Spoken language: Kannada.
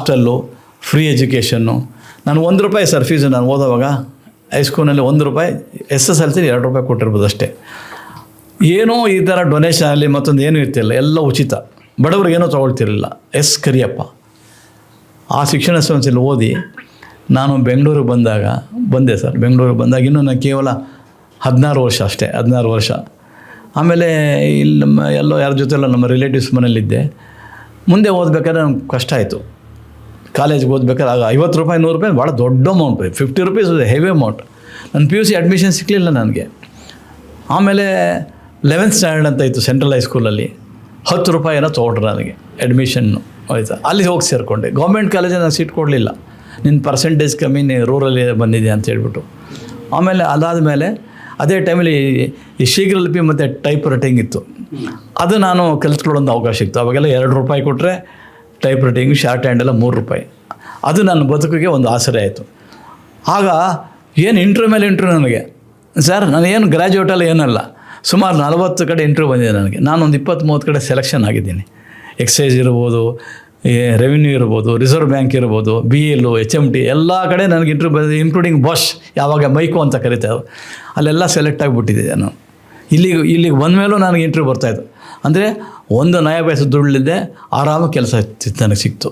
Hostel, free education. ನಾನು ₹1 ಸರ್ ಫೀಸು. ನಾನು ಓದೋವಾಗ ಹೈಸ್ಕೂಲ್ನಲ್ಲಿ ₹1, SSLC ₹2 ಕೊಟ್ಟಿರ್ಬೋದು ಅಷ್ಟೇ. ಏನೋ ಈ ಥರ ಡೊನೇಷನ್ ಆಗಲಿ ಮತ್ತೊಂದು ಏನೂ ಇರ್ತಿಲ್ಲ, ಎಲ್ಲ ಉಚಿತ. ಬಡವ್ರಿಗೇನೋ ತೊಗೊಳ್ತಿರಲಿಲ್ಲ. ಕರಿಯಪ್ಪ. ಆ ಶಿಕ್ಷಣ ಸಂಸ್ಥೆಯಲ್ಲಿ ಓದಿ ನಾನು ಬೆಂಗಳೂರಿಗೆ ಬಂದೆ ಸರ್. ಬೆಂಗಳೂರಿಗೆ ಬಂದಾಗ ಇನ್ನೂ ನಾನು ಕೇವಲ 16 ವರ್ಷ ಅಷ್ಟೇ, 16 ವರ್ಷ. ಆಮೇಲೆ ಇಲ್ಲಿ ಎಲ್ಲೋ ಯಾರ ಜೊತೆಲ್ಲ ನಮ್ಮ ರಿಲೇಟಿವ್ಸ್ ಮನೇಲಿದ್ದೆ. ಮುಂದೆ ಓದಬೇಕಾದ್ರೆ ನಮ್ಗೆ ಕಷ್ಟ ಆಯಿತು. ಕಾಲೇಜ್ಗೆ ಓದ್ಬೇಕಾದ್ರೆ ಆಗ ₹50, ₹100 ಭಾಳ ದೊಡ್ಡ ಅಮೌಂಟ್. ₹50 heavy amount. ನನ್ನ PUC ಅಡ್ಮಿಷನ್ ಸಿಕ್ಕಲಿಲ್ಲ ನನಗೆ. ಆಮೇಲೆ 11th ಸ್ಟ್ಯಾಂಡರ್ಡ್ ಅಂತ ಇತ್ತು ಸೆಂಟ್ರಲ್ ಹೈಸ್ಕೂಲಲ್ಲಿ, ₹10 ತೊಗೊಂಡ್ರು ನನಗೆ ಅಡ್ಮಿಷನ್ನು. ಆಯಿತಾ, ಅಲ್ಲಿ ಹೋಗಿ ಸೇರಿಕೊಂಡೆ. ಗೌರ್ಮೆಂಟ್ ಕಾಲೇಜಿಗೆ ನಾನು ಸೀಟ್ ಕೊಡಲಿಲ್ಲ. ನಿನ್ನ ಪರ್ಸೆಂಟೇಜ್ ಕಮ್ಮಿ, ನೀನು ರೂರಲ್ಲಿ ಬಂದಿದೆ ಅಂತ ಹೇಳ್ಬಿಟ್ಟು. ಆಮೇಲೆ ಅದಾದಮೇಲೆ ಅದೇ ಟೈಮಲ್ಲಿ ಈ ಶೀಘ್ರಲಿಪಿ ಮತ್ತು ಟೈಪ್ ರೈಟಿಂಗ್ ಇತ್ತು. ಅದು ನಾನು ಕಲಿತ್ಕೊಳ್ಳೋಂಥ ಅವಕಾಶ ಇತ್ತು. ಅವಾಗೆಲ್ಲ ₹2 ಕೊಟ್ಟರೆ ಟೈಪ್ ರೈಟಿಂಗ್, ಶಾರ್ಟ್ ಹ್ಯಾಂಡ್ ಎಲ್ಲ ₹3. ಅದು ನನ್ನ ಬದುಕಿಗೆ ಒಂದು ಆಸರೆ ಆಯಿತು. ಆಗ ಏನು ಇಂಟ್ರ್ಯೂ ಮೇಲೆ ಇಂಟ್ರ್ಯೂ ನನಗೆ. ಸರ್ ನಾನೇನು ಗ್ರ್ಯಾಜುಯೇಟಲ್ಲ ಏನಲ್ಲ, ಸುಮಾರು 40 ಕಡೆ ಇಂಟ್ರ್ಯೂ ಬಂದಿದೆ ನನಗೆ. ನಾನೊಂದು 20-30 ಕಡೆ ಸೆಲೆಕ್ಷನ್ ಆಗಿದ್ದೀನಿ. ಎಕ್ಸೈಸ್ ಇರ್ಬೋದು, ರೆವಿನ್ಯೂ ಇರ್ಬೋದು, ರಿಸರ್ವ್ ಬ್ಯಾಂಕ್ ಇರ್ಬೋದು, BL, HMT ಎಲ್ಲ ಕಡೆ ನನಗೆ ಇಂಟ್ರ್ಯೂ ಬಂದಿದೆ, ಇನ್ಕ್ಲೂಡಿಂಗ್ ಬಾಷ್, ಯಾವಾಗ ಮೈಕೋ ಅಂತ ಕರೀತಾರೆ, ಅಲ್ಲೆಲ್ಲ ಸೆಲೆಕ್ಟ್ ಆಗಿಬಿಟ್ಟಿದ್ದೆ ನಾನು. ಇಲ್ಲಿಗೆ ಬಂದ ಮೇಲೂ ನನಗೆ ಇಂಟ್ರ್ಯೂ ಬರ್ತಾಯಿತ್ತು. ಅಂದರೆ ಒಂದು ನಯ ಪೈಸೆ ದುಡ್ಡಿಲ್ಲದೆ ಆರಾಮ ಕೆಲಸ ನನಗೆ ಸಿಕ್ತು.